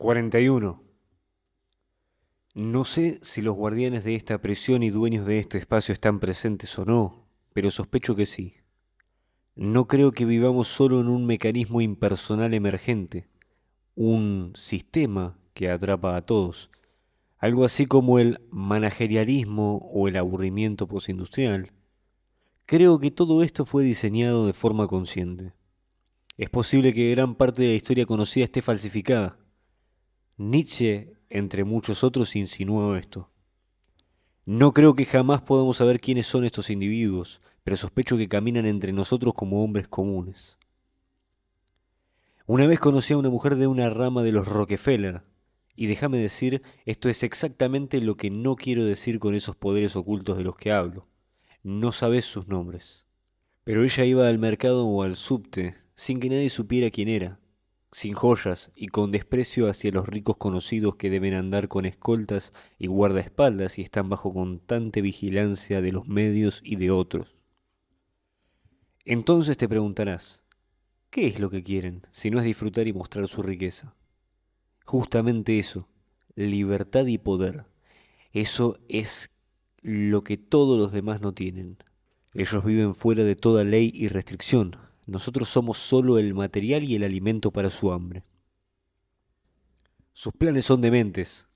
41. No sé si los guardianes de esta prisión y dueños de este espacio están presentes o no, pero sospecho que sí. No creo que vivamos solo en un mecanismo impersonal emergente, un sistema que atrapa a todos, algo así como el managerialismo o el aburrimiento postindustrial. Creo que todo esto fue diseñado de forma consciente. Es posible que gran parte de la historia conocida esté falsificada. Nietzsche, entre muchos otros, insinuó esto. No creo que jamás podamos saber quiénes son estos individuos, pero sospecho que caminan entre nosotros como hombres comunes. Una vez conocí a una mujer de una rama de los Rockefeller, y déjame decir, esto es exactamente lo que no quiero decir con esos poderes ocultos de los que hablo. No sabes sus nombres. Pero ella iba al mercado o al subte sin que nadie supiera quién era, sin joyas y con desprecio hacia los ricos conocidos que deben andar con escoltas y guardaespaldas y están bajo constante vigilancia de los medios y de otros. Entonces te preguntarás, ¿qué es lo que quieren si no es disfrutar y mostrar su riqueza? Justamente eso, libertad y poder. Eso es lo que todos los demás no tienen. Ellos viven fuera de toda ley y restricción. Nosotros somos solo el material y el alimento para su hambre. Sus planes son dementes.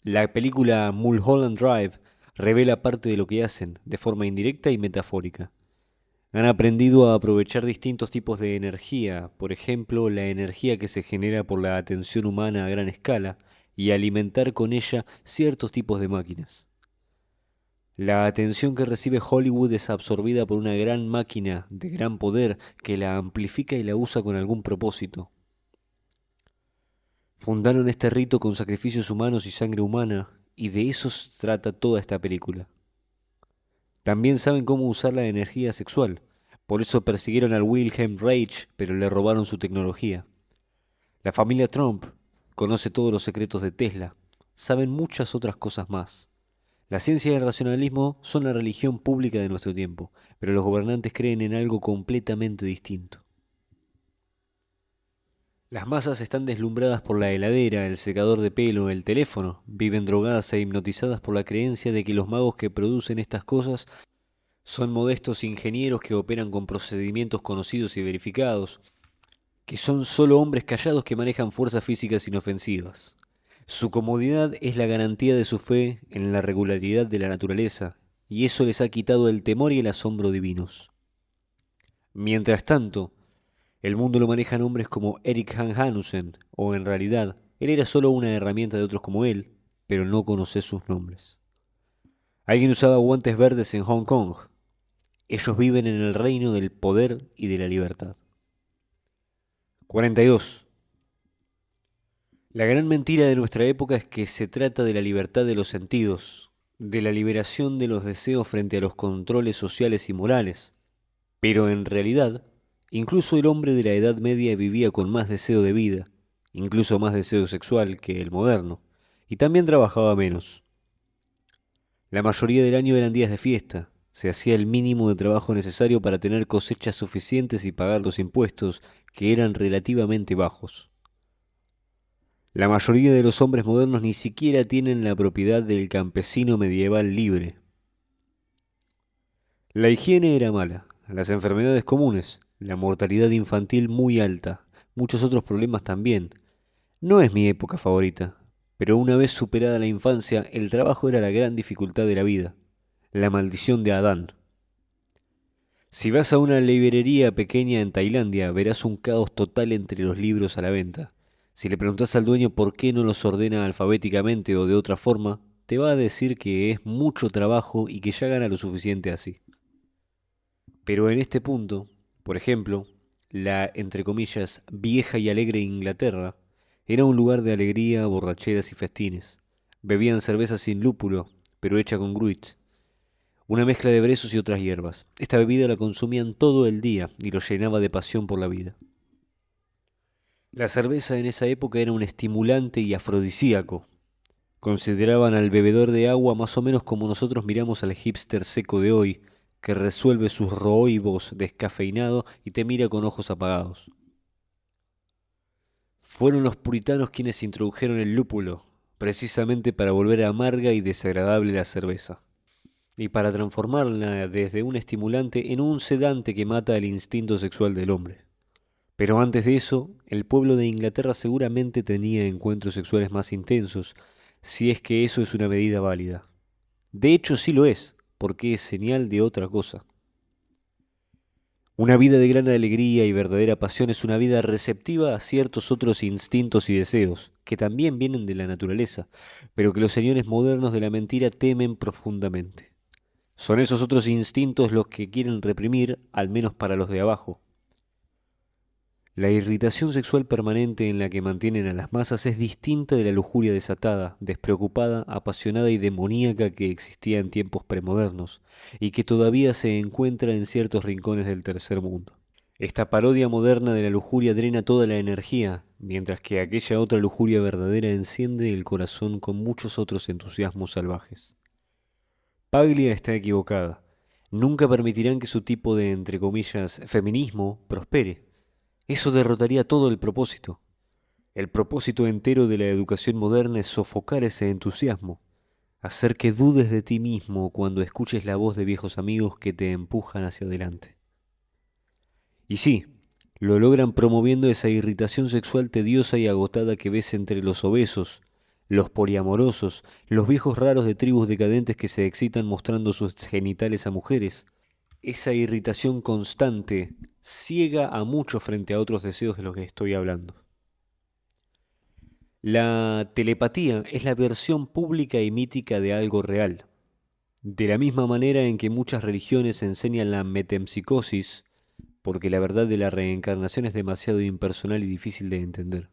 La película Mulholland Drive revela parte de lo que hacen, de forma indirecta y metafórica. Han aprendido a aprovechar distintos tipos de energía, por ejemplo, la energía que se genera por la atención humana a gran escala, y alimentar con ella ciertos tipos de máquinas. La atención que recibe Hollywood es absorbida por una gran máquina de gran poder que la amplifica y la usa con algún propósito. Fundaron este rito con sacrificios humanos y sangre humana, y de eso se trata toda esta película. También saben cómo usar la energía sexual, por eso persiguieron al Wilhelm Reich, pero le robaron su tecnología. La familia Trump conoce todos los secretos de Tesla, saben muchas otras cosas más. La ciencia y el racionalismo son la religión pública de nuestro tiempo, pero los gobernantes creen en algo completamente distinto. Las masas están deslumbradas por la heladera, el secador de pelo, el teléfono, viven drogadas e hipnotizadas por la creencia de que los magos que producen estas cosas son modestos ingenieros que operan con procedimientos conocidos y verificados, que son solo hombres callados que manejan fuerzas físicas inofensivas. Su comodidad es la garantía de su fe en la regularidad de la naturaleza, y eso les ha quitado el temor y el asombro divinos. Mientras tanto, el mundo lo manejan hombres como Eric Han Hanussen, o en realidad, él era solo una herramienta de otros como él, pero no conoce sus nombres. Alguien usaba guantes verdes en Hong Kong. Ellos viven en el reino del poder y de la libertad. 42. La gran mentira de nuestra época es que se trata de la libertad de los sentidos, de la liberación de los deseos frente a los controles sociales y morales. Pero en realidad, incluso el hombre de la Edad Media vivía con más deseo de vida, incluso más deseo sexual que el moderno, y también trabajaba menos. La mayoría del año eran días de fiesta, se hacía el mínimo de trabajo necesario para tener cosechas suficientes y pagar los impuestos, que eran relativamente bajos. La mayoría de los hombres modernos ni siquiera tienen la propiedad del campesino medieval libre. La higiene era mala, las enfermedades comunes, la mortalidad infantil muy alta, muchos otros problemas también. No es mi época favorita, pero una vez superada la infancia, el trabajo era la gran dificultad de la vida, la maldición de Adán. Si vas a una librería pequeña en Tailandia, verás un caos total entre los libros a la venta. Si le preguntas al dueño por qué no los ordena alfabéticamente o de otra forma, te va a decir que es mucho trabajo y que ya gana lo suficiente así. Pero en este punto, por ejemplo, la, entre comillas, vieja y alegre Inglaterra era un lugar de alegría, borracheras y festines. Bebían cerveza sin lúpulo, pero hecha con gruit, una mezcla de brezos y otras hierbas. Esta bebida la consumían todo el día y los llenaba de pasión por la vida. La cerveza en esa época era un estimulante y afrodisíaco. Consideraban al bebedor de agua más o menos como nosotros miramos al hipster seco de hoy, que resuelve sus roibos descafeinado y te mira con ojos apagados. Fueron los puritanos quienes introdujeron el lúpulo, precisamente para volver amarga y desagradable la cerveza, y para transformarla desde un estimulante en un sedante que mata el instinto sexual del hombre. Pero antes de eso, el pueblo de Inglaterra seguramente tenía encuentros sexuales más intensos, si es que eso es una medida válida. De hecho, sí lo es, porque es señal de otra cosa. Una vida de gran alegría y verdadera pasión es una vida receptiva a ciertos otros instintos y deseos, que también vienen de la naturaleza, pero que los señores modernos de la mentira temen profundamente. Son esos otros instintos los que quieren reprimir, al menos para los de abajo. La irritación sexual permanente en la que mantienen a las masas es distinta de la lujuria desatada, despreocupada, apasionada y demoníaca que existía en tiempos premodernos, y que todavía se encuentra en ciertos rincones del tercer mundo. Esta parodia moderna de la lujuria drena toda la energía, mientras que aquella otra lujuria verdadera enciende el corazón con muchos otros entusiasmos salvajes. Paglia está equivocada. Nunca permitirán que su tipo de, entre comillas, feminismo prospere. Eso derrotaría todo el propósito. El propósito entero de la educación moderna es sofocar ese entusiasmo, hacer que dudes de ti mismo cuando escuches la voz de viejos amigos que te empujan hacia adelante. Y sí, lo logran promoviendo esa irritación sexual tediosa y agotada que ves entre los obesos, los poliamorosos, los viejos raros de tribus decadentes que se excitan mostrando sus genitales a mujeres. Esa irritación constante ciega a muchos frente a otros deseos de los que estoy hablando. La telepatía es la versión pública y mítica de algo real. De la misma manera en que muchas religiones enseñan la metempsicosis, porque la verdad de la reencarnación es demasiado impersonal y difícil de entender.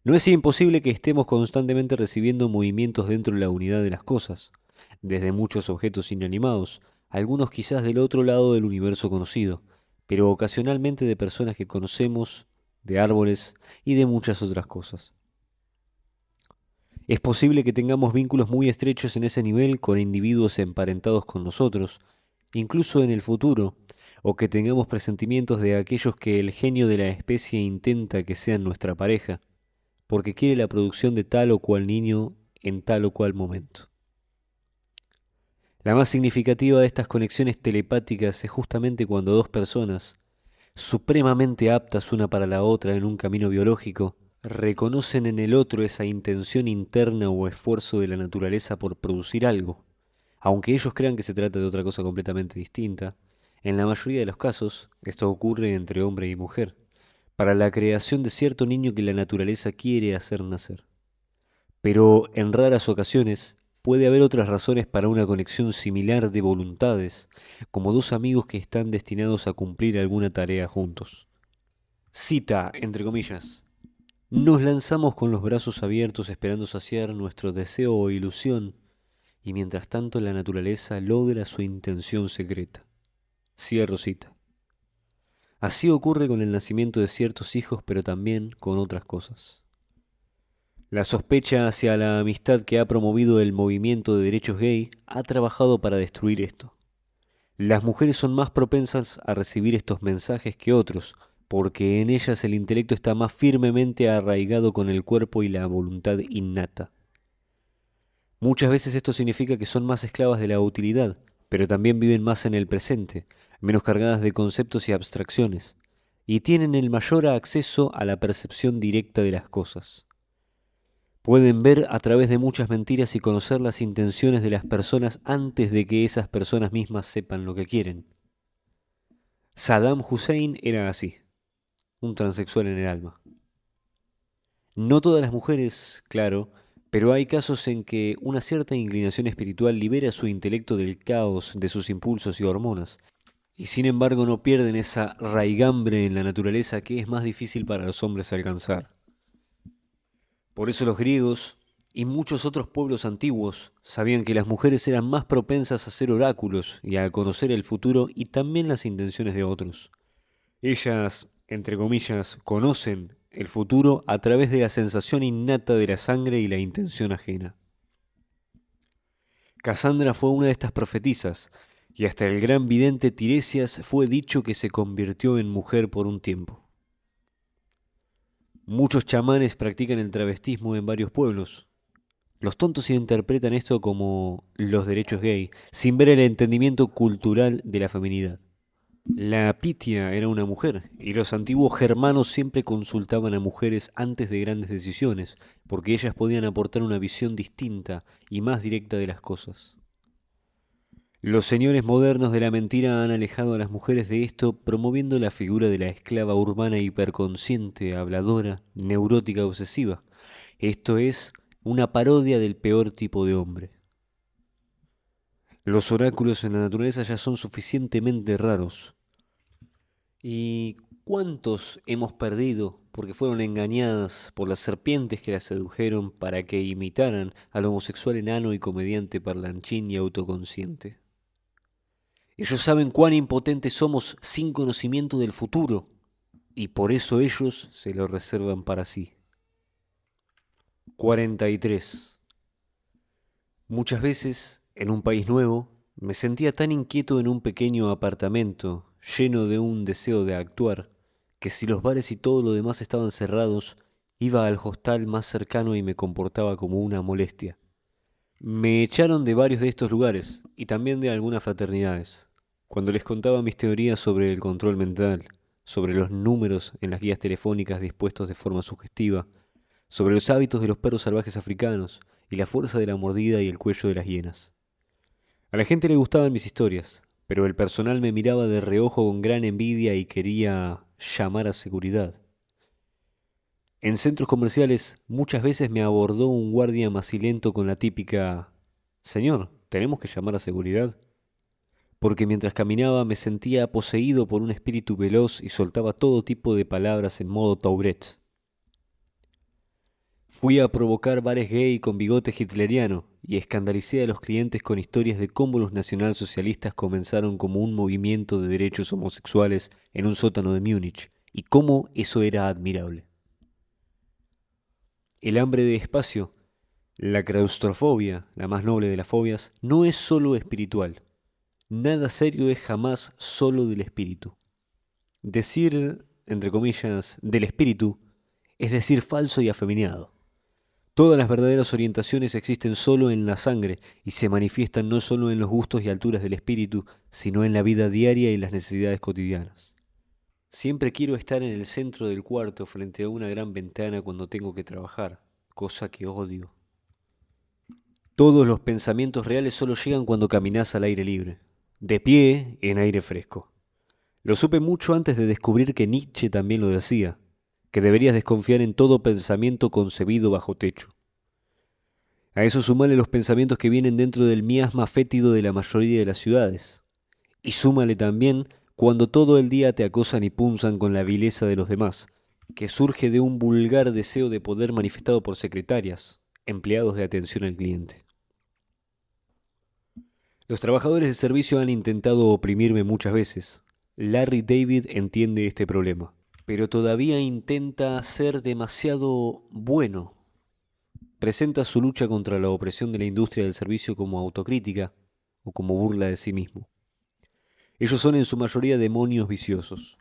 No es imposible que estemos constantemente recibiendo movimientos dentro de la unidad de las cosas, desde muchos objetos inanimados, algunos quizás del otro lado del universo conocido, pero ocasionalmente de personas que conocemos, de árboles y de muchas otras cosas. Es posible que tengamos vínculos muy estrechos en ese nivel con individuos emparentados con nosotros, incluso en el futuro, o que tengamos presentimientos de aquellos que el genio de la especie intenta que sean nuestra pareja, porque quiere la producción de tal o cual niño en tal o cual momento. La más significativa de estas conexiones telepáticas es justamente cuando dos personas, supremamente aptas una para la otra en un camino biológico, reconocen en el otro esa intención interna o esfuerzo de la naturaleza por producir algo. Aunque ellos crean que se trata de otra cosa completamente distinta, en la mayoría de los casos esto ocurre entre hombre y mujer, para la creación de cierto niño que la naturaleza quiere hacer nacer. Pero en raras ocasiones puede haber otras razones para una conexión similar de voluntades, como dos amigos que están destinados a cumplir alguna tarea juntos. Cita, entre comillas. Nos lanzamos con los brazos abiertos esperando saciar nuestro deseo o ilusión, y mientras tanto la naturaleza logra su intención secreta. Cierro cita. Así ocurre con el nacimiento de ciertos hijos, pero también con otras cosas. La sospecha hacia la amistad que ha promovido el movimiento de derechos gay ha trabajado para destruir esto. Las mujeres son más propensas a recibir estos mensajes que otros, porque en ellas el intelecto está más firmemente arraigado con el cuerpo y la voluntad innata. Muchas veces esto significa que son más esclavas de la utilidad, pero también viven más en el presente, menos cargadas de conceptos y abstracciones, y tienen el mayor acceso a la percepción directa de las cosas. Pueden ver a través de muchas mentiras y conocer las intenciones de las personas antes de que esas personas mismas sepan lo que quieren. Saddam Hussein era así, un transexual en el alma. No todas las mujeres, claro, pero hay casos en que una cierta inclinación espiritual libera su intelecto del caos de sus impulsos y hormonas, y sin embargo no pierden esa raigambre en la naturaleza que es más difícil para los hombres alcanzar. Por eso los griegos y muchos otros pueblos antiguos sabían que las mujeres eran más propensas a ser oráculos y a conocer el futuro y también las intenciones de otros. Ellas, entre comillas, conocen el futuro a través de la sensación innata de la sangre y la intención ajena. Casandra fue una de estas profetisas, y hasta el gran vidente Tiresias fue dicho que se convirtió en mujer por un tiempo. Muchos chamanes practican el travestismo en varios pueblos. Los tontos interpretan esto como los derechos gay, sin ver el entendimiento cultural de la feminidad. La Pitia era una mujer, y los antiguos germanos siempre consultaban a mujeres antes de grandes decisiones, porque ellas podían aportar una visión distinta y más directa de las cosas. Los señores modernos de la mentira han alejado a las mujeres de esto, promoviendo la figura de la esclava urbana hiperconsciente, habladora, neurótica, obsesiva. Esto es una parodia del peor tipo de hombre. Los oráculos en la naturaleza ya son suficientemente raros. ¿Y cuántos hemos perdido porque fueron engañadas por las serpientes que las sedujeron para que imitaran al homosexual enano y comediante parlanchín y autoconsciente? Ellos saben cuán impotentes somos sin conocimiento del futuro, y por eso ellos se lo reservan para sí. 43. Muchas veces, en un país nuevo, me sentía tan inquieto en un pequeño apartamento, lleno de un deseo de actuar, que si los bares y todo lo demás estaban cerrados, iba al hostal más cercano y me comportaba como una molestia. Me echaron de varios de estos lugares, y también de algunas fraternidades. Cuando les contaba mis teorías sobre el control mental, sobre los números en las guías telefónicas dispuestos de forma sugestiva, sobre los hábitos de los perros salvajes africanos y la fuerza de la mordida y el cuello de las hienas. A la gente le gustaban mis historias, pero el personal me miraba de reojo con gran envidia y quería llamar a seguridad. En centros comerciales muchas veces me abordó un guardia macilento con la típica: Señor, ¿tenemos que llamar a seguridad? Porque mientras caminaba me sentía poseído por un espíritu veloz y soltaba todo tipo de palabras en modo Tourette. Fui a provocar bares gay con bigote hitleriano y escandalicé a los clientes con historias de cómo los nacionalsocialistas comenzaron como un movimiento de derechos homosexuales en un sótano de Múnich y cómo eso era admirable. El hambre de espacio, la claustrofobia, la más noble de las fobias, no es solo espiritual. Nada serio es jamás solo del espíritu. Decir, entre comillas, del espíritu, es decir falso y afeminado. Todas las verdaderas orientaciones existen solo en la sangre y se manifiestan no solo en los gustos y alturas del espíritu, sino en la vida diaria y las necesidades cotidianas. Siempre quiero estar en el centro del cuarto frente a una gran ventana cuando tengo que trabajar, cosa que odio. Todos los pensamientos reales solo llegan cuando caminas al aire libre, de pie en aire fresco. Lo supe mucho antes de descubrir que Nietzsche también lo decía, que deberías desconfiar en todo pensamiento concebido bajo techo. A eso súmale los pensamientos que vienen dentro del miasma fétido de la mayoría de las ciudades. Y súmale también cuando todo el día te acosan y punzan con la vileza de los demás, que surge de un vulgar deseo de poder manifestado por secretarias, empleados de atención al cliente. Los trabajadores de servicio han intentado oprimirme muchas veces. Larry David entiende este problema, pero todavía intenta ser demasiado bueno. Presenta su lucha contra la opresión de la industria del servicio como autocrítica o como burla de sí mismo. Ellos son en su mayoría demonios viciosos.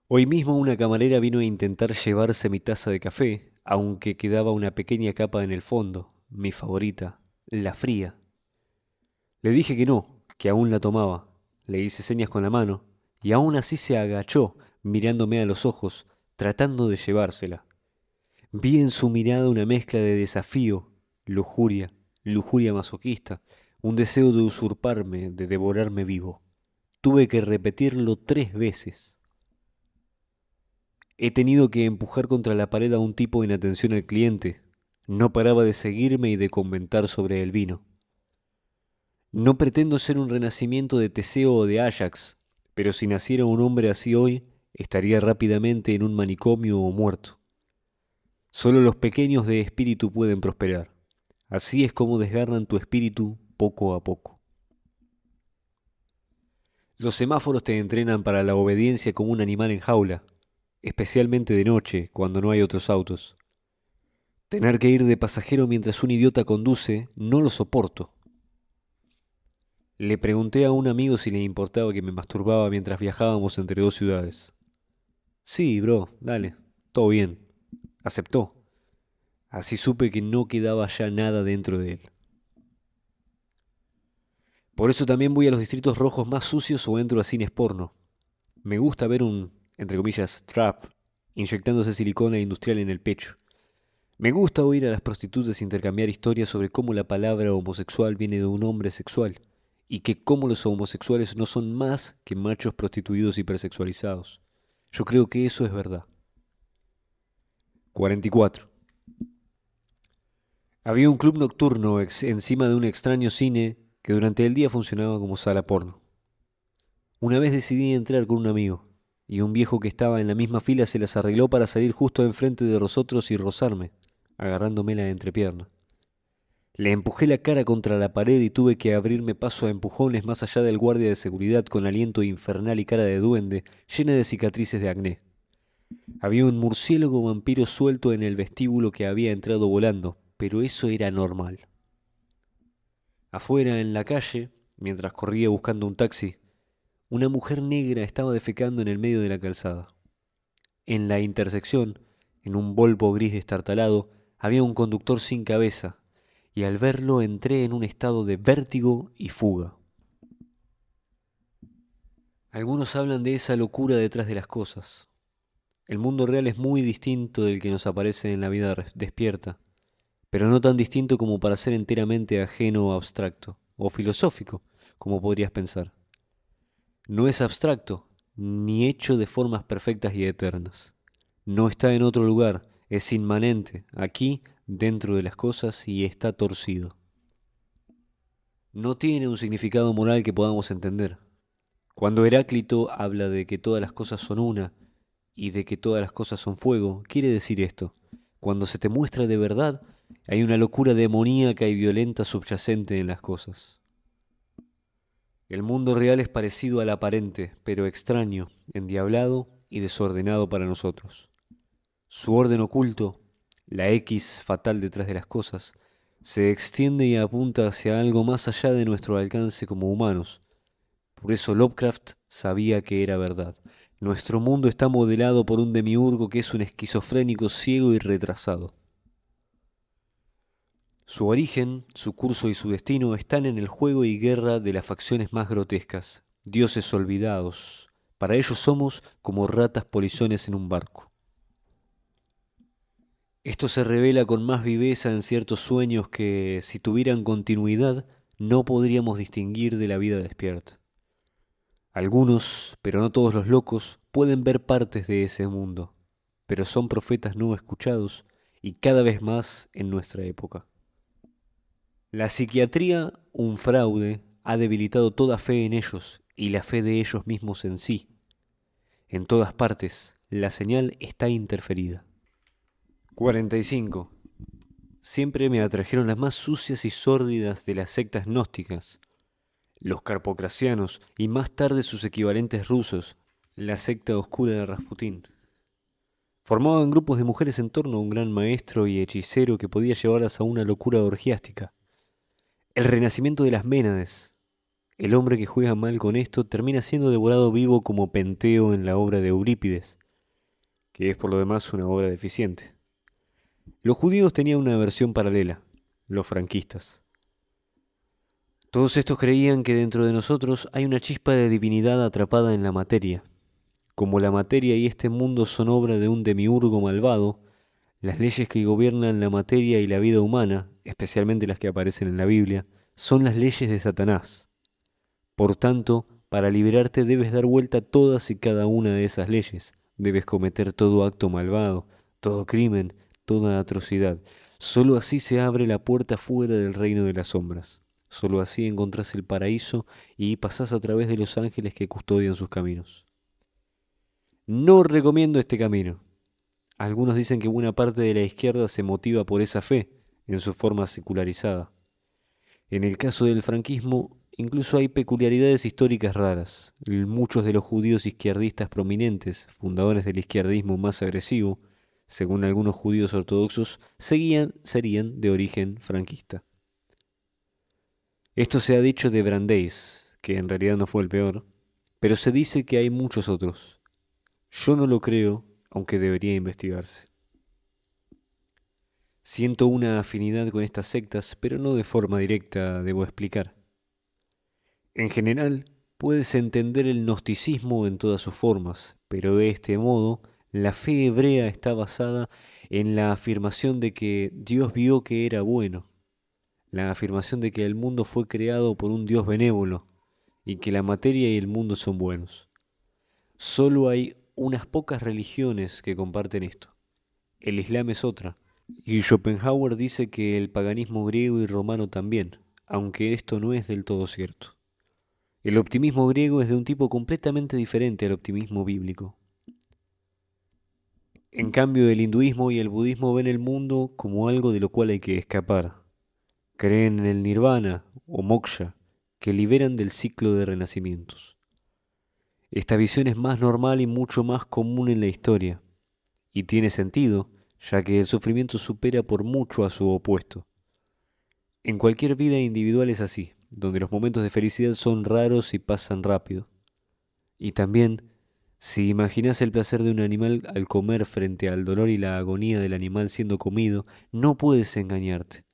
Hoy mismo una camarera vino a intentar llevarse mi taza de café, aunque quedaba una pequeña capa en el fondo, mi favorita, la fría. Le dije que no, que aún la tomaba. Le hice señas con la mano, y aún así se agachó, mirándome a los ojos, tratando de llevársela. Vi en su mirada una mezcla de desafío, lujuria, lujuria masoquista, un deseo de usurparme, de devorarme vivo. Tuve que repetirlo 3 veces. He tenido que empujar contra la pared a un tipo en atención al cliente. No paraba de seguirme y de comentar sobre el vino. No pretendo ser un renacimiento de Teseo o de Ajax, pero si naciera un hombre así hoy, estaría rápidamente en un manicomio o muerto. Solo los pequeños de espíritu pueden prosperar. Así es como desgarran tu espíritu poco a poco. Los semáforos te entrenan para la obediencia como un animal en jaula, especialmente de noche, cuando no hay otros autos. Tener que ir de pasajero mientras un idiota conduce, no lo soporto. Le pregunté a un amigo si le importaba que me masturbaba mientras viajábamos entre 2 ciudades. Sí, bro, dale, todo bien. Aceptó. Así supe que no quedaba ya nada dentro de él. Por eso también voy a los distritos rojos más sucios o entro a cines porno. Me gusta ver un, entre comillas, trap, inyectándose silicona industrial en el pecho. Me gusta oír a las prostitutas intercambiar historias sobre cómo la palabra homosexual viene de un hombre sexual y que cómo los homosexuales no son más que machos prostituidos hipersexualizados. Yo creo que eso es verdad. 44. Había un club nocturno encima de un extraño cine que durante el día funcionaba como sala porno. Una vez decidí entrar con un amigo, y un viejo que estaba en la misma fila se las arregló para salir justo enfrente de nosotros y rozarme, agarrándome la entrepierna. Le empujé la cara contra la pared y tuve que abrirme paso a empujones más allá del guardia de seguridad con aliento infernal y cara de duende, llena de cicatrices de acné. Había un murciélago vampiro suelto en el vestíbulo que había entrado volando, pero eso era normal. Afuera, en la calle, mientras corría buscando un taxi, una mujer negra estaba defecando en el medio de la calzada. En la intersección, en un Volvo gris destartalado, había un conductor sin cabeza, y al verlo entré en un estado de vértigo y fuga. Algunos hablan de esa locura detrás de las cosas. El mundo real es muy distinto del que nos aparece en la vida despierta, pero no tan distinto como para ser enteramente ajeno o abstracto, o filosófico, como podrías pensar. No es abstracto, ni hecho de formas perfectas y eternas. No está en otro lugar, es inmanente, aquí, dentro de las cosas, y está torcido. No tiene un significado moral que podamos entender. Cuando Heráclito habla de que todas las cosas son una y de que todas las cosas son fuego, quiere decir esto. Cuando se te muestra de verdad, hay una locura demoníaca y violenta subyacente en las cosas. El mundo real es parecido al aparente, pero extraño, endiablado y desordenado para nosotros. Su orden oculto, la X fatal detrás de las cosas, se extiende y apunta hacia algo más allá de nuestro alcance como humanos. Por eso Lovecraft sabía que era verdad. Nuestro mundo está modelado por un demiurgo que es un esquizofrénico ciego y retrasado. Su origen, su curso y su destino están en el juego y guerra de las facciones más grotescas, dioses olvidados. Para ellos somos como ratas polizones en un barco. Esto se revela con más viveza en ciertos sueños que, si tuvieran continuidad, no podríamos distinguir de la vida despierta. Algunos, pero no todos los locos, pueden ver partes de ese mundo, pero son profetas no escuchados y cada vez más en nuestra época. La psiquiatría, un fraude, ha debilitado toda fe en ellos y la fe de ellos mismos en sí. En todas partes, la señal está interferida. 45. Siempre me atrajeron las más sucias y sórdidas de las sectas gnósticas, los carpocrasianos y más tarde sus equivalentes rusos, la secta oscura de Rasputín. Formaban grupos de mujeres en torno a un gran maestro y hechicero que podía llevarlas a una locura orgiástica. El renacimiento de las Ménades. El hombre que juega mal con esto termina siendo devorado vivo como Penteo en la obra de Eurípides, que es por lo demás una obra deficiente. Los judíos tenían una versión paralela, los franquistas. Todos estos creían que dentro de nosotros hay una chispa de divinidad atrapada en la materia. Como la materia y este mundo son obra de un demiurgo malvado, las leyes que gobiernan la materia y la vida humana, especialmente las que aparecen en la Biblia, son las leyes de Satanás. Por tanto, para liberarte debes dar vuelta a todas y cada una de esas leyes. Debes cometer todo acto malvado, todo crimen, toda atrocidad. Solo así se abre la puerta fuera del reino de las sombras. Solo así encontrás el paraíso y pasás a través de los ángeles que custodian sus caminos. No recomiendo este camino. Algunos dicen que buena parte de la izquierda se motiva por esa fe, en su forma secularizada. En el caso del franquismo, incluso hay peculiaridades históricas raras. Muchos de los judíos izquierdistas prominentes, fundadores del izquierdismo más agresivo, según algunos judíos ortodoxos, serían de origen franquista. Esto se ha dicho de Brandeis, que en realidad no fue el peor, pero se dice que hay muchos otros. Yo no lo creo aunque debería investigarse. Siento una afinidad con estas sectas, pero no de forma directa, debo explicar. En general, puedes entender el gnosticismo en todas sus formas, pero de este modo, la fe hebrea está basada en la afirmación de que Dios vio que era bueno, la afirmación de que el mundo fue creado por un Dios benévolo y que la materia y el mundo son buenos. Solo hay unas pocas religiones que comparten esto. El Islam es otra, y Schopenhauer dice que el paganismo griego y romano también, aunque esto no es del todo cierto. El optimismo griego es de un tipo completamente diferente al optimismo bíblico. En cambio, el hinduismo y el budismo ven el mundo como algo de lo cual hay que escapar. Creen en el nirvana o moksha, que liberan del ciclo de renacimientos. Esta visión es más normal y mucho más común en la historia, y tiene sentido, ya que el sufrimiento supera por mucho a su opuesto. En cualquier vida individual es así, donde los momentos de felicidad son raros y pasan rápido. Y también, si imaginas el placer de un animal al comer frente al dolor y la agonía del animal siendo comido, no puedes engañarte.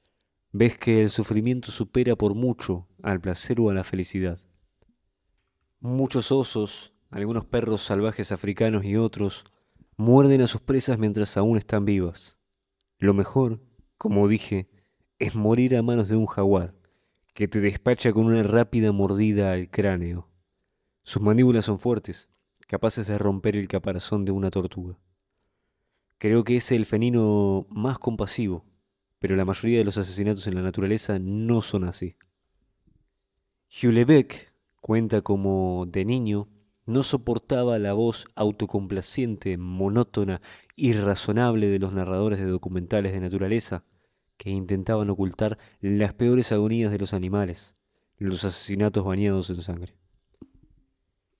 Ves que el sufrimiento supera por mucho al placer o a la felicidad. Muchos osos, algunos perros salvajes africanos y otros muerden a sus presas mientras aún están vivas. Lo mejor, como dije, es morir a manos de un jaguar, que te despacha con una rápida mordida al cráneo. Sus mandíbulas son fuertes, capaces de romper el caparazón de una tortuga. Creo que es el felino más compasivo, pero la mayoría de los asesinatos en la naturaleza no son así. Houellebecq cuenta como de niño no soportaba la voz autocomplaciente, monótona, irrazonable de los narradores de documentales de naturaleza que intentaban ocultar las peores agonías de los animales, los asesinatos bañados en sangre.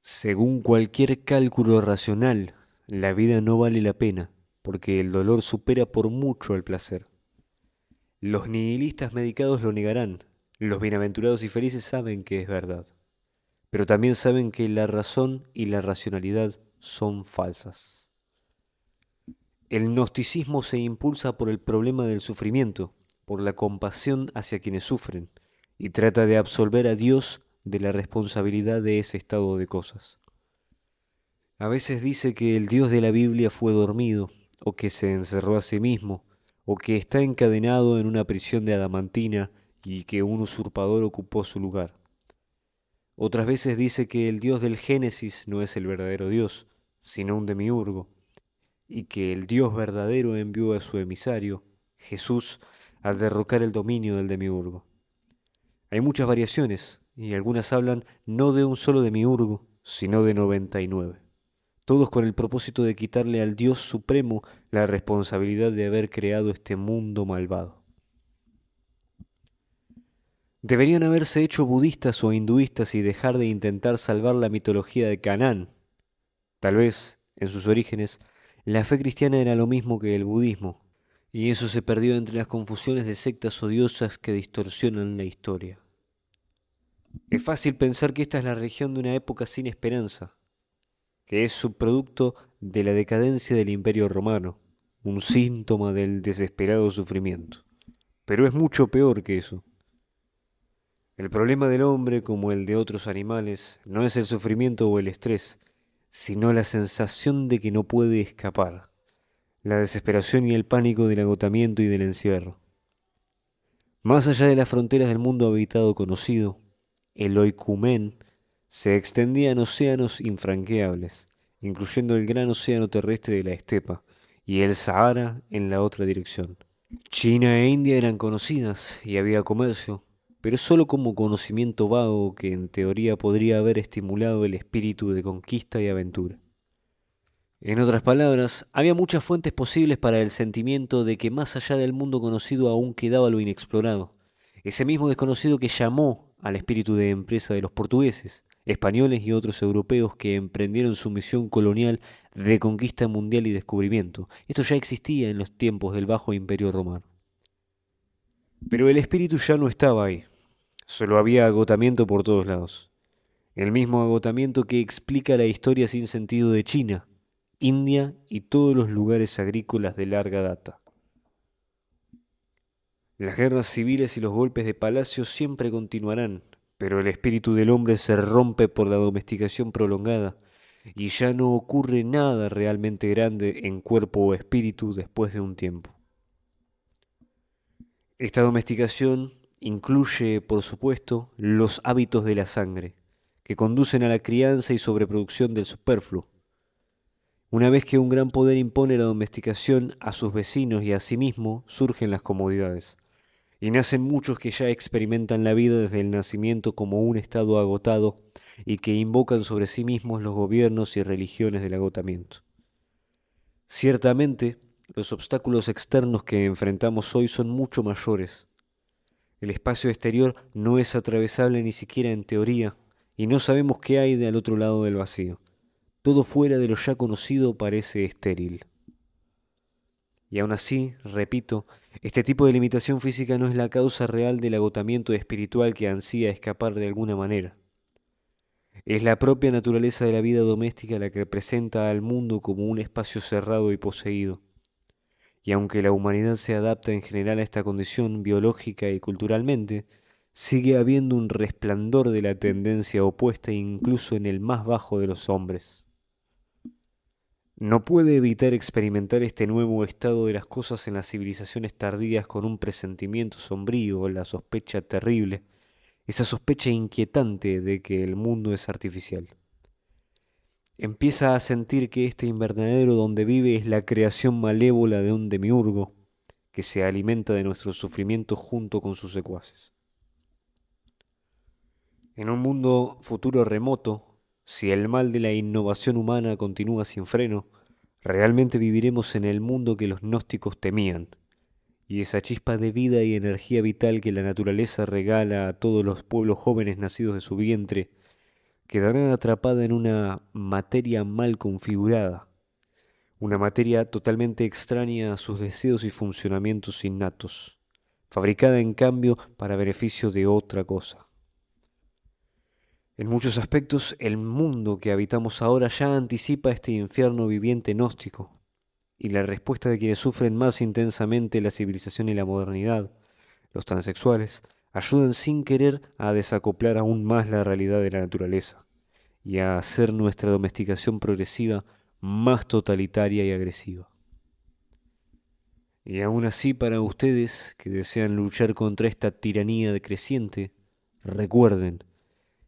Según cualquier cálculo racional, la vida no vale la pena, porque el dolor supera por mucho al placer. Los nihilistas medicados lo negarán, los bienaventurados y felices saben que es verdad, pero también saben que la razón y la racionalidad son falsas. El gnosticismo se impulsa por el problema del sufrimiento, por la compasión hacia quienes sufren, y trata de absolver a Dios de la responsabilidad de ese estado de cosas. A veces dice que el Dios de la Biblia fue dormido, o que se encerró a sí mismo, o que está encadenado en una prisión de adamantina y que un usurpador ocupó su lugar. Otras veces dice que el Dios del Génesis no es el verdadero Dios, sino un demiurgo, y que el Dios verdadero envió a su emisario, Jesús, a derrocar el dominio del demiurgo. Hay muchas variaciones, y algunas hablan no de un solo demiurgo, sino de 99, todos con el propósito de quitarle al Dios Supremo la responsabilidad de haber creado este mundo malvado. Deberían haberse hecho budistas o hinduistas y dejar de intentar salvar la mitología de Canaán. Tal vez, en sus orígenes, la fe cristiana era lo mismo que el budismo, y eso se perdió entre las confusiones de sectas odiosas que distorsionan la historia. Es fácil pensar que esta es la religión de una época sin esperanza, que es subproducto de la decadencia del Imperio Romano, un síntoma del desesperado sufrimiento. Pero es mucho peor que eso. El problema del hombre, como el de otros animales, no es el sufrimiento o el estrés, sino la sensación de que no puede escapar, la desesperación y el pánico del agotamiento y del encierro. Más allá de las fronteras del mundo habitado conocido, el oikumén se extendía en océanos infranqueables, incluyendo el gran océano terrestre de la estepa y el Sahara en la otra dirección. China e India eran conocidas y había comercio, pero solo como conocimiento vago que en teoría podría haber estimulado el espíritu de conquista y aventura. En otras palabras, había muchas fuentes posibles para el sentimiento de que más allá del mundo conocido aún quedaba lo inexplorado, ese mismo desconocido que llamó al espíritu de empresa de los portugueses, españoles y otros europeos que emprendieron su misión colonial de conquista mundial y descubrimiento. Esto ya existía en los tiempos del Bajo Imperio Romano. Pero el espíritu ya no estaba ahí. Solo había agotamiento por todos lados. El mismo agotamiento que explica la historia sin sentido de China, India y todos los lugares agrícolas de larga data. Las guerras civiles y los golpes de palacio siempre continuarán, pero el espíritu del hombre se rompe por la domesticación prolongada, y ya no ocurre nada realmente grande en cuerpo o espíritu después de un tiempo. Esta domesticación incluye, por supuesto, los hábitos de la sangre, que conducen a la crianza y sobreproducción del superfluo. Una vez que un gran poder impone la domesticación a sus vecinos y a sí mismo, surgen las comodidades. Y nacen muchos que ya experimentan la vida desde el nacimiento como un estado agotado y que invocan sobre sí mismos los gobiernos y religiones del agotamiento. Ciertamente, los obstáculos externos que enfrentamos hoy son mucho mayores. El espacio exterior no es atravesable ni siquiera en teoría, y no sabemos qué hay del otro lado del vacío. Todo fuera de lo ya conocido parece estéril. Y aún así, repito, este tipo de limitación física no es la causa real del agotamiento espiritual que ansía escapar de alguna manera. Es la propia naturaleza de la vida doméstica la que presenta al mundo como un espacio cerrado y poseído. Y aunque la humanidad se adapta en general a esta condición biológica y culturalmente, sigue habiendo un resplandor de la tendencia opuesta incluso en el más bajo de los hombres. No puede evitar experimentar este nuevo estado de las cosas en las civilizaciones tardías con un presentimiento sombrío, la sospecha terrible, esa sospecha inquietante de que el mundo es artificial. Empieza a sentir que este invernadero donde vive es la creación malévola de un demiurgo que se alimenta de nuestro sufrimiento junto con sus secuaces. En un mundo futuro remoto, si el mal de la innovación humana continúa sin freno, realmente viviremos en el mundo que los gnósticos temían, y esa chispa de vida y energía vital que la naturaleza regala a todos los pueblos jóvenes nacidos de su vientre, quedará atrapada en una materia mal configurada, una materia totalmente extraña a sus deseos y funcionamientos innatos, fabricada en cambio para beneficio de otra cosa. En muchos aspectos, el mundo que habitamos ahora ya anticipa este infierno viviente gnóstico, y la respuesta de quienes sufren más intensamente la civilización y la modernidad, los transexuales, ayudan sin querer a desacoplar aún más la realidad de la naturaleza y a hacer nuestra domesticación progresiva más totalitaria y agresiva. Y aún así, para ustedes que desean luchar contra esta tiranía decreciente, recuerden,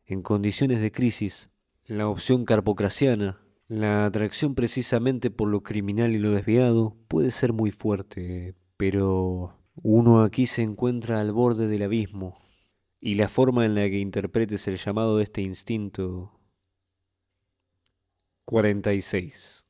en condiciones de crisis, la opción carpocrasiana, la atracción precisamente por lo criminal y lo desviado, puede ser muy fuerte, pero uno aquí se encuentra al borde del abismo, y la forma en la que interpretes el llamado de este instinto 46.